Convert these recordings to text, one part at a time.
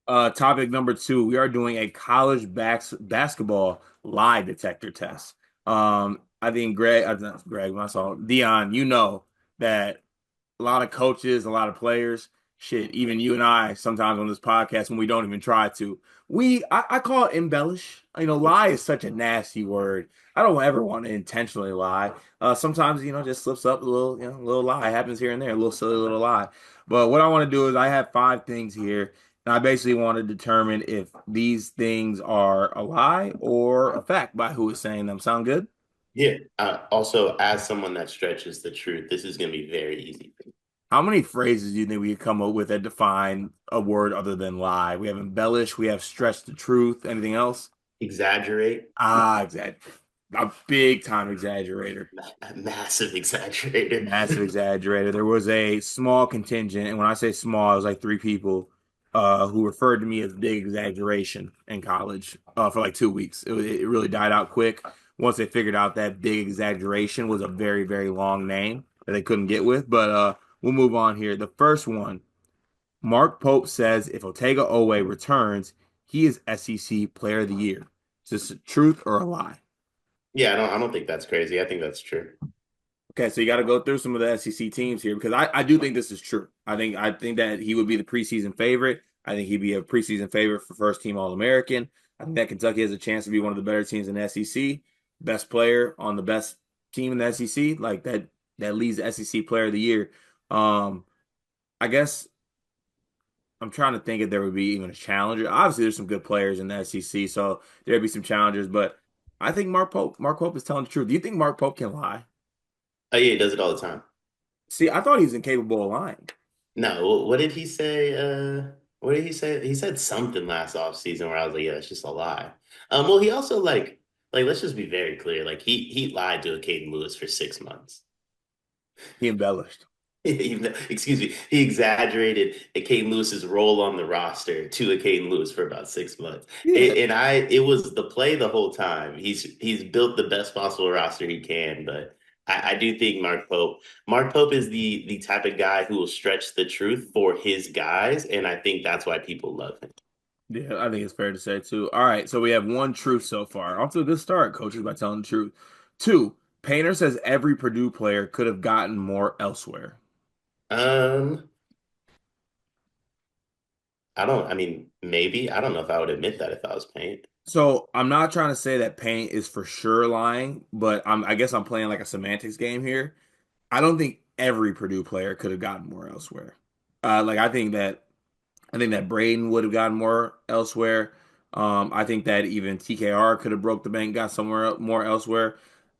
Topic number two, we are doing a college basketball lie detector test. I think not Greg, myself, Dion, you know that a lot of coaches, a lot of players, shit, even you and I sometimes on this podcast when we don't even try to. I call it embellish. You know, lie is such a nasty word. I don't ever want to intentionally lie. Sometimes, just slips up a little, a little lie happens here and there, a little silly little lie. But what I want to do is I have five things here, and I basically want to determine if these things are a lie or a fact by who is saying them. Sound good? Yeah. Also, as someone that stretches the truth, this is going to be very easy. How many phrases do you think we could come up with that define a word other than lie? We have embellish, we have stretch the truth. Anything else? Exaggerate, Exactly. A big time exaggerator, massive exaggerator. massive exaggerator. There was a small contingent, and when I say small, it was like three people who referred to me as big exaggeration in college for like 2 weeks. It really died out quick once they figured out that big exaggeration was a very, very long name that they couldn't get with. But we'll move on here. The first one. Mark Pope says if Otega Owe returns, he is SEC Player of the Year. Is this a truth or a lie? Yeah, I don't think that's crazy. I think that's true. Okay, so you got to go through some of the SEC teams here because I do think this is true. I think that he would be the preseason favorite. I think he'd be a preseason favorite for first team All American. I think that Kentucky has a chance to be one of the better teams in the SEC. Best player on the best team in the SEC, like that leads the SEC Player of the Year. Um, I guess I'm trying to think if there would be even a challenger. Obviously, there's some good players in the SEC, so there'd be some challengers. But I think Mark Pope is telling the truth. Do you think Mark Pope can lie? Oh yeah, he does it all the time. See, I thought he was incapable of lying. No, what did he say? What did he say? He said something last offseason where I was like, yeah, it's just a lie. Well, he also like let's just be very clear. Like he lied to a Caden Lewis for 6 months. He embellished. Excuse me, he exaggerated a Caden Lewis's role on the roster to a Caden Lewis for about 6 months. Yeah, It was the play the whole time. He's built the best possible roster he can, but I do think Mark Pope is the type of guy who will stretch the truth for his guys, and I think that's why people love him. yeah, I think it's fair to say too. All right, so we have one truth so far. Off to a good start, coaches, by telling the truth. Two, Painter says every Purdue player could have gotten more elsewhere. Um, I mean, maybe. I don't know if I would admit that if I was paying. So I'm not trying to say that Paint is for sure lying, but I guess I'm playing like a semantics game here. I don't think every Purdue player could have gotten more elsewhere. Like I think that Braden would have gotten more elsewhere. I think that even TKR could have broke the bank, got somewhere more elsewhere.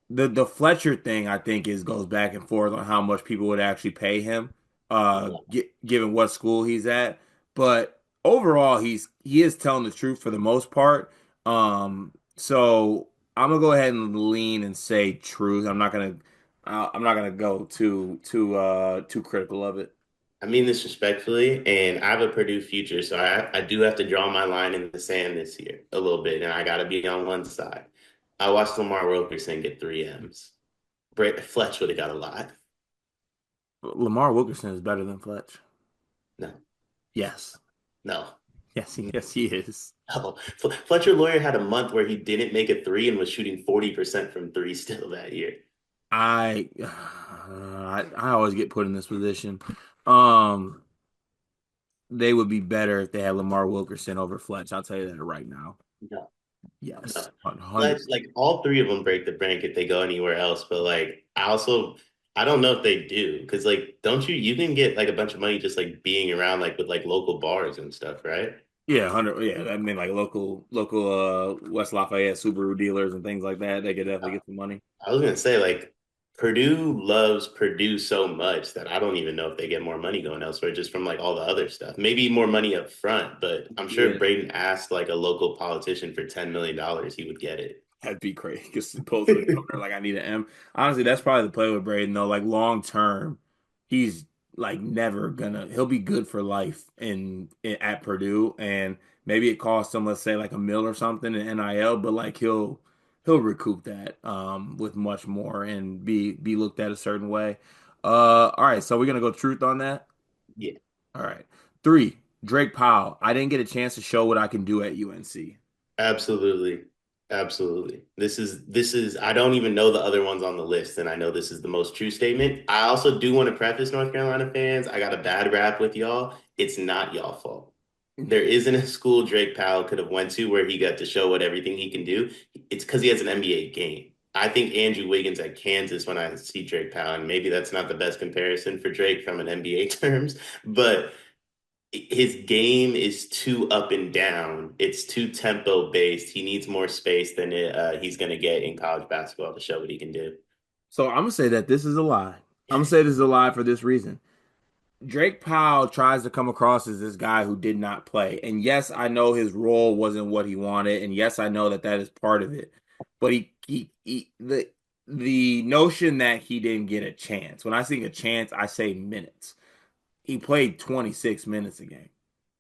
The Fletcher thing, I think, is goes back and forth on how much people would actually pay him, given what school he's at. But overall, he is telling the truth for the most part. So I'm gonna go ahead and lean and say truth. I'm not gonna go too critical of it. I mean this respectfully, and I have a Purdue future, so I do have to draw my line in the sand this year a little bit, and I got to be on one side. I watched Lamar Wilkerson get three M's. Brett Fletch would have got a lot. Lamar Wilkerson is better than Fletch. No, Yes. no, Yes, he is. no. Fletcher Lawyer had a month where he didn't make a three and was shooting 40% from three still that year. I always get put in this position. Um, they would be better if they had Lamar Wilkerson over Fletch. I'll tell you that right now. No, no. Yes, Fletch, 100. like all three of them break the bank if they go anywhere else, but like I don't know if they do because like don't you can get like a bunch of money just like being around like with like local bars and stuff, right? Yeah, 100. Yeah, I mean like local West Lafayette Subaru dealers and things like that. They could definitely get some money. I was gonna say like Purdue loves Purdue so much that I don't even know if they get more money going elsewhere just from like all the other stuff. Maybe more money up front, but I'm sure if Yeah, Braden asked like a local politician for $10 million, he would get it. that'd be crazy. Just pull to the governor like I need an M. Honestly, that's probably the play with Braden though. Like long term, he's like never gonna. He'll be good for life at Purdue, and maybe it costs him, let's say, like a mil or something in NIL, but like he'll recoup that with much more and be looked at a certain way. All right, so we're gonna go truth on that. Yeah. All right, three. Drake Powell. I didn't get a chance to show what I can do at UNC. Absolutely. Absolutely. This is I don't even know the other ones on the list, and I know this is the most true statement. I also do want to preface North Carolina fans, I got a bad rap with y'all. It's not y'all fault. There isn't a school Drake Powell could have went to where he got to show what everything he can do. It's because he has an NBA game. I think Andrew Wiggins at Kansas when I see Drake Powell, and maybe that's not the best comparison for Drake from an NBA terms, but his game is too up and down. It's too tempo based. He needs more space than he's going to get in college basketball to show what he can do. So I'm gonna say that this is a lie. I'm gonna say this is a lie for this reason. Drake Powell tries to come across as this guy who did not play. And yes, I know his role wasn't what he wanted, and yes, I know that that is part of it. But the notion that he didn't get a chance. When I say a chance, I say minutes. He played 26 minutes a game.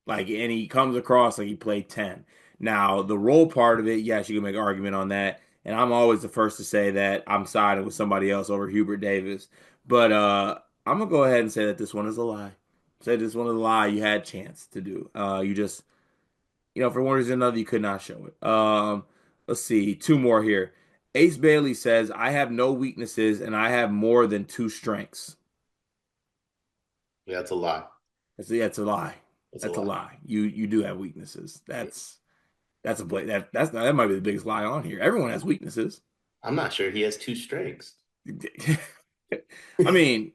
Like, and he comes across like he played 10. Now, the role part of it, yes, you can make an argument on that. And I'm always the first to say that I'm siding with somebody else over Hubert Davis. But I'm gonna go ahead and say that this one is a lie. Say this one is a lie you had a chance to do. You just, for one reason or another, you could not show it. Let's see, two more here. Ace Bailey says, I have no weaknesses and I have more than two strengths. Yeah, that's a lot. That's a lie. That's a That's a lot. lie. You do have weaknesses. That's a play that might be the biggest lie on here. Everyone has weaknesses. I'm not sure he has two strengths. I mean,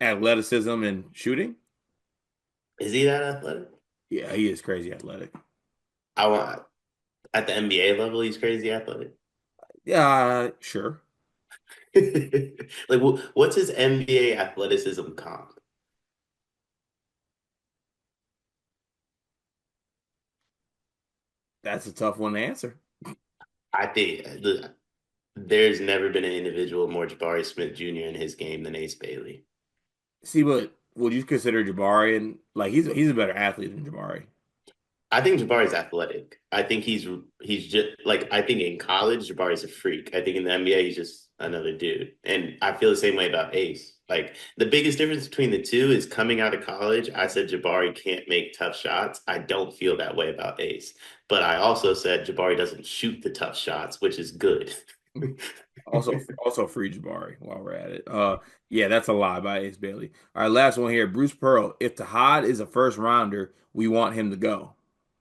athleticism and shooting. Is he that athletic? Yeah, he is crazy athletic. I want at the NBA level, he's crazy athletic. Yeah, sure. Like, what's his NBA athleticism comp? That's a tough one to answer. I think there's never been an individual more Jabari Smith Jr. in his game than Ace Bailey. See, but would you consider Jabari and like he's a better athlete than Jabari? I think Jabari's athletic. I think he's just like I think in college Jabari's a freak. I think in the NBA he's just another dude. And I feel the same way about Ace. Like the biggest difference between the two is coming out of college, I said Jabari can't make tough shots. I don't feel that way about Ace. But I also said Jabari doesn't shoot the tough shots, which is good. Also free Jabari while we're at it. Yeah, that's a lie by Ace Bailey. All right, last one here. Bruce Pearl. If Tahad is a first rounder, we want him to go.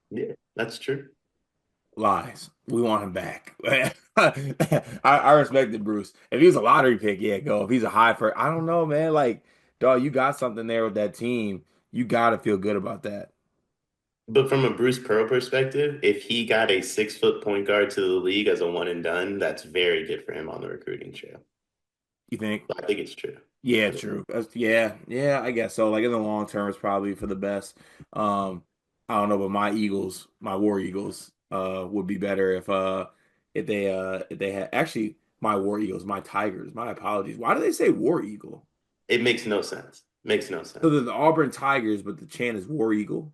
Yeah, that's true. Lies. We want him back. I respected Bruce. If he's a lottery pick, yeah, go. If he's a high for, I don't know, man. Like, dog, you got something there with that team. You got to feel good about that. But from a Bruce Pearl perspective, if he got a 6 foot point guard to the league as a one and done, that's very good for him on the recruiting trail. You think? I think it's true. Yeah, I think true. Yeah, I guess so. Like in the long term, it's probably for the best. I don't know, but my Eagles, my War Eagles, would be better if they had actually my War Eagles, my Tigers. My apologies. Why do they say War Eagle? it makes no sense. Makes no So sense. they're the Auburn Tigers, but the chant is War Eagle.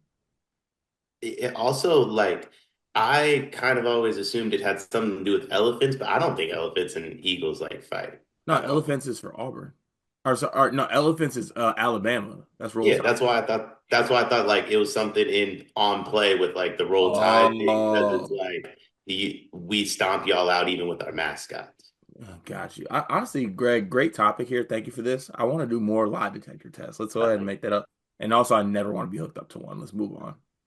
It also like I kind of always assumed it had something to do with elephants, but I don't think elephants and eagles like fight No, at all. Elephants is for Auburn. Or no, Elephants is Alabama. That's Roll Yeah, Tide. that's why I thought like it was something in on play with like the roll tide thing because it's Oh. like we stomp y'all out even with our mascots. Got you. Honestly, Greg, great topic here. Thank you for this. I want to do more lie detector tests. Let's go I ahead and think make that up. And also, I never want to be hooked up to one. Let's move on.